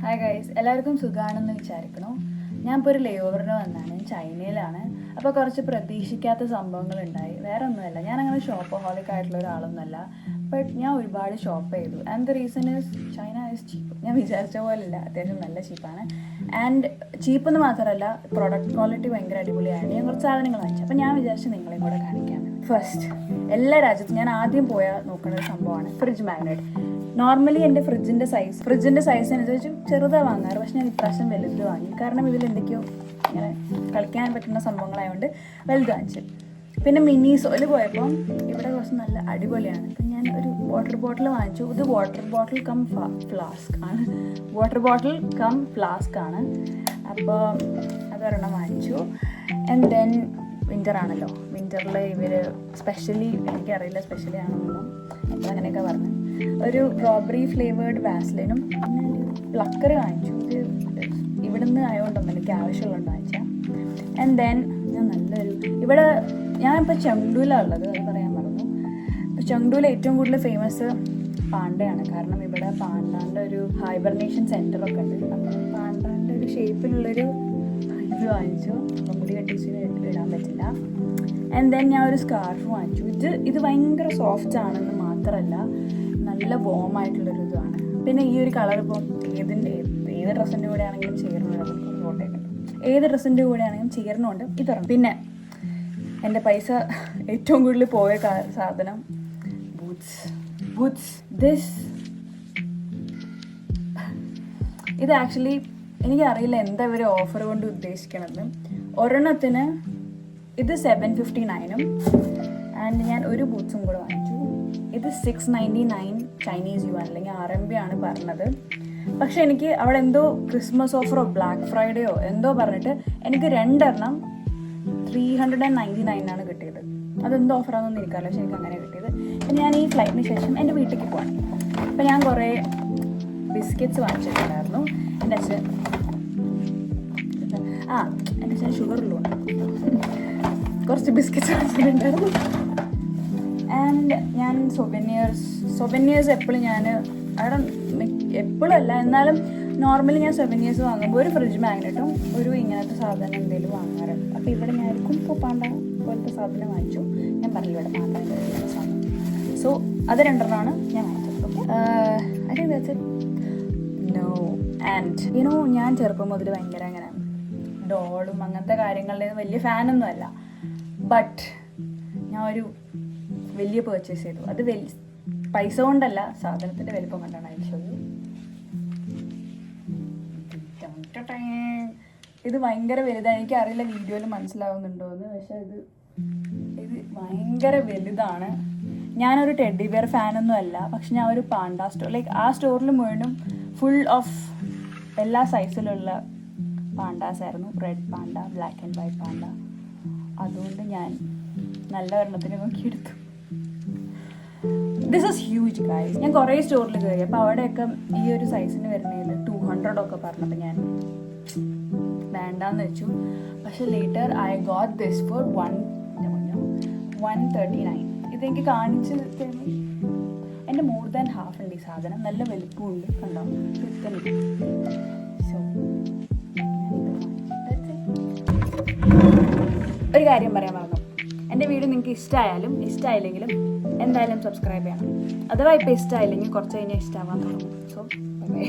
Hi guys, എല്ലാവർക്കും സുഖമാണെന്ന് വിചാരിക്കണു. ഞാനിപ്പോൾ ഒരു ലേ ഓവറിന് വന്നാണ്, ചൈനയിലാണ്. അപ്പോൾ കുറച്ച് പ്രതീക്ഷിക്കാത്ത സംഭവങ്ങളുണ്ടായി. വേറെ ഒന്നുമല്ല, ഞാനങ്ങനെ ഷോപ്പഹോളിക് ആയിട്ടുള്ള ഒരാളൊന്നുമല്ല. ബട്ട് ഞാൻ ഒരുപാട് ഷോപ്പ് ചെയ്തു. And the reason is China is cheap. ഞാൻ വിചാരിച്ച പോലെയല്ല, അത്യാവശ്യം നല്ല ചീപ്പാണ്. ആൻഡ് ചീപ്പെന്ന് മാത്രമല്ല, പ്രൊഡക്റ്റ് ക്വാളിറ്റി ഭയങ്കര അടിപൊളിയാണ്. ഞാൻ കുറച്ച് സാധനങ്ങൾ വാങ്ങിച്ചു. അപ്പോൾ ഞാൻ വിചാരിച്ചു നിങ്ങളെയും കൂടെ കാണിക്കാമെന്ന്. ഫസ്റ്റ്, എല്ലാ രാജ്യത്തും ഞാൻ ആദ്യം നോക്കുന്ന ഒരു സംഭവമാണ് ഫ്രിഡ്ജ് മാഗ്നറ്റ്. നോർമലി എൻ്റെ ഫ്രിഡ്ജിൻ്റെ സൈസ് അനുസരിച്ച് ചെറുതാണ് വാങ്ങാറ്. പക്ഷെ ഞാൻ ഇപ്രാവശ്യം വലുത് വാങ്ങി. കാരണം ഇതിൽ എന്തൊക്കെയോ ഇങ്ങനെ കളിക്കാൻ പറ്റുന്ന സംഭവങ്ങളായതുകൊണ്ട് വലുത് വാങ്ങിച്ചു. പിന്നെ മിനീസോയിൽ പോയപ്പോൾ ഇവിടെ കുറച്ച് നല്ല അടിപൊളിയാണ്. അപ്പം ഞാൻ ഒരു വാട്ടർ ബോട്ടിൽ വാങ്ങിച്ചു. ഇത് വാട്ടർ ബോട്ടിൽ കം ഫ്ലാസ്ക് ആണ്. അപ്പോൾ അതൊരെണ്ണം വാങ്ങിച്ചു. ആൻഡ് ദെൻ വിൻ്റർ ആണല്ലോ, വിൻ്ററിൽ ഇവർ സ്പെഷ്യലി, എനിക്കറിയില്ല സ്പെഷ്യലി ആണെന്നൊന്നും, അപ്പോൾ അങ്ങനെയൊക്കെ പറഞ്ഞു. ഒരു സ്ട്രോബെറി ഫ്ലേവേർഡ് വാസ്ലിനും പിന്നെ പ്ലക്കർ വാങ്ങിച്ചു. ഇത് ഇവിടുന്ന് ആയതുകൊണ്ടൊന്നും എനിക്ക് ആവശ്യമുള്ളതുകൊണ്ട് വാങ്ങിച്ചാൽ. ആൻഡ് ദെൻ ഞാൻ ഞാനിപ്പോൾ ചെങ്ഡുവിലാണ് ഉള്ളത്, അത് പറയാൻ മറന്നു. ഇപ്പോൾ ചെങ്ഡുവിൽ ഏറ്റവും കൂടുതൽ ഫേമസ് പാണ്ടയാണ്. കാരണം ഇവിടെ പാണ്ടാൻ്റെ ഒരു ഹൈബർനേഷൻ സെൻറ്ററൊക്കെ ഉണ്ട്. അപ്പം പാണ്ടാൻ്റെ ഒരു ഷേപ്പിലുള്ളൊരു ഇത് വാങ്ങിച്ചു. അപ്പം മുടി കെട്ടിച്ച് ഇടാൻ പറ്റില്ല. ആൻഡ് ദെൻ ഞാൻ ഒരു സ്കാർഫ് വാങ്ങിച്ചു. ഇത് ഭയങ്കര സോഫ്റ്റ് ആണെന്ന് മാത്രമല്ല, നല്ല വോം ആയിട്ടുള്ളൊരു ഇതാണ്. പിന്നെ ഈ ഒരു കളർ ഇപ്പം ഏത് ഡ്രസ്സിൻ്റെ കൂടെ ആണെങ്കിലും ചേർന്നുണ്ട്. ഏത് ഡ്രസ്സിൻ്റെ കൂടെ ആണെങ്കിലും ചേർന്നുണ്ട് ഇതാണ്. പിന്നെ എൻ്റെ പൈസ ഏറ്റവും കൂടുതൽ പോയ സാധനം ബൂട്ട്സ്. ഇത് ആക്ച്വലി എനിക്കറിയില്ല എന്താ ഇവർ ഓഫർ കൊണ്ട് ഉദ്ദേശിക്കണത്. ഒരെണ്ണത്തിന് ഇത് 759 ആൻഡ് ഞാൻ ഒരു ബൂട്ട്സും കൂടെ വാങ്ങിച്ചു. ഇത് 699 ചൈനീസ് യുവാൻ അല്ലെങ്കിൽ RMB ആണ് പറഞ്ഞത്. പക്ഷെ എനിക്ക് അവിടെ എന്തോ ക്രിസ്മസ് ഓഫറോ ബ്ലാക്ക് ഫ്രൈഡേയോ എന്തോ പറഞ്ഞിട്ട് എനിക്ക് 2 എണ്ണം 399 കിട്ടിയത്. അതെന്തോ ഓഫറാണെന്നൊന്നും എനിക്കറിയില്ല, പക്ഷെ എനിക്ക് അങ്ങനെ കിട്ടിയത്. പിന്നെ ഞാൻ ഈ ഫ്ലൈറ്റിന് ശേഷം എൻ്റെ വീട്ടിലേക്ക് പോകണം. അപ്പം ഞാൻ കുറേ ബിസ്ക്കറ്റ്സ് വാങ്ങിച്ചിട്ടുണ്ടായിരുന്നു. എൻ്റെ അച്ഛൻ ഷുഗറുള്ളതുകൊണ്ട് കുറച്ച് ബിസ്ക്കറ്റ്സ് വാങ്ങിച്ചിട്ടുണ്ടായിരുന്നു. ആൻഡ് ഞാൻ സൊവനിയേഴ്സ് എപ്പോഴും ഞാൻ എപ്പോഴും അല്ല, എന്നാലും നോർമലി ഞാൻ സൊവനിയേഴ്സ് വാങ്ങുമ്പോൾ ഒരു ഫ്രിഡ്ജ് മാഗ്നറ്റും ഒരു ഇങ്ങനത്തെ സാധനം എന്തെങ്കിലും വാങ്ങാറുണ്ട്. അപ്പോൾ ഇവിടെ ഞാനിക്കും ഇപ്പോൾ പാണ്ട പോലത്തെ സാധനം വാങ്ങിച്ചു. ഞാൻ പറഞ്ഞില്ല ഇവിടെ പാണ്ടൻ്റെ സാധനം. സോ അത് 2 എണ്ണമാണ് ഞാൻ വാങ്ങിച്ചത്. Okay, I think that's it. No and ഞാൻ ചെറുപ്പം മുതൽ ഭയങ്കര അങ്ങനെ ഡോളും അങ്ങനത്തെ കാര്യങ്ങളുടെ വലിയ ഫാനൊന്നും അല്ല. ബട്ട് ഞാൻ ഒരു വലിയ പർച്ചേസ് ചെയ്തു. അത് പൈസ കൊണ്ടല്ല, സാധനത്തിൻ്റെ വലിപ്പം കൊണ്ടാണ്. ഇത് ഭയങ്കര വലുതാണ്. എനിക്കറിയില്ല വീഡിയോയിൽ മനസ്സിലാവുന്നുണ്ടോ എന്ന്, പക്ഷേ ഇത് ഭയങ്കര വലുതാണ്. ഞാനൊരു ടെഡി ബിയർ ഫാനൊന്നും അല്ല, പക്ഷെ ഞാൻ ഒരു പാണ്ട ആ സ്റ്റോറിൽ മുഴുവനും ഫുൾ ഓഫ് എല്ലാ സൈസിലുള്ള പാണ്ടാസ് ആയിരുന്നു. Red panda, black and white panda. അതുകൊണ്ട് ഞാൻ നല്ല ഒരെണ്ണത്തിന് നോക്കിയെടുത്തു. This is huge guys. ഞാൻ കുറേ സ്റ്റോറിൽ കയറി. അപ്പോൾ അവിടെയൊക്കെ ഈ ഒരു സൈസിന് വരുന്നതിൽ 200 ഒക്കെ പറഞ്ഞപ്പോൾ ഞാൻ വേണ്ടാന്ന് വെച്ചു. പക്ഷെ later I got this four 139. ഇതെനിക്ക് കാണിച്ച് എൻ്റെ മോർ ദാൻ ഹാഫ് ഉണ്ട് ഈ സാധനം. നല്ല വലുപ്പമുണ്ട്, കണ്ടോ? സോ ഒരു കാര്യം പറയാൻ പറഞ്ഞു. എൻ്റെ വീഡിയോ നിങ്ങൾക്ക് ഇഷ്ടമായില്ലെങ്കിലും എന്തായാലും സബ്സ്ക്രൈബ് ചെയ്യണം. അഥവാ ഇപ്പോൾ ഇഷ്ടമായില്ലെങ്കിൽ കുറച്ച് കഴിഞ്ഞാൽ ഇഷ്ടമാവാൻ തുടങ്ങും. So by.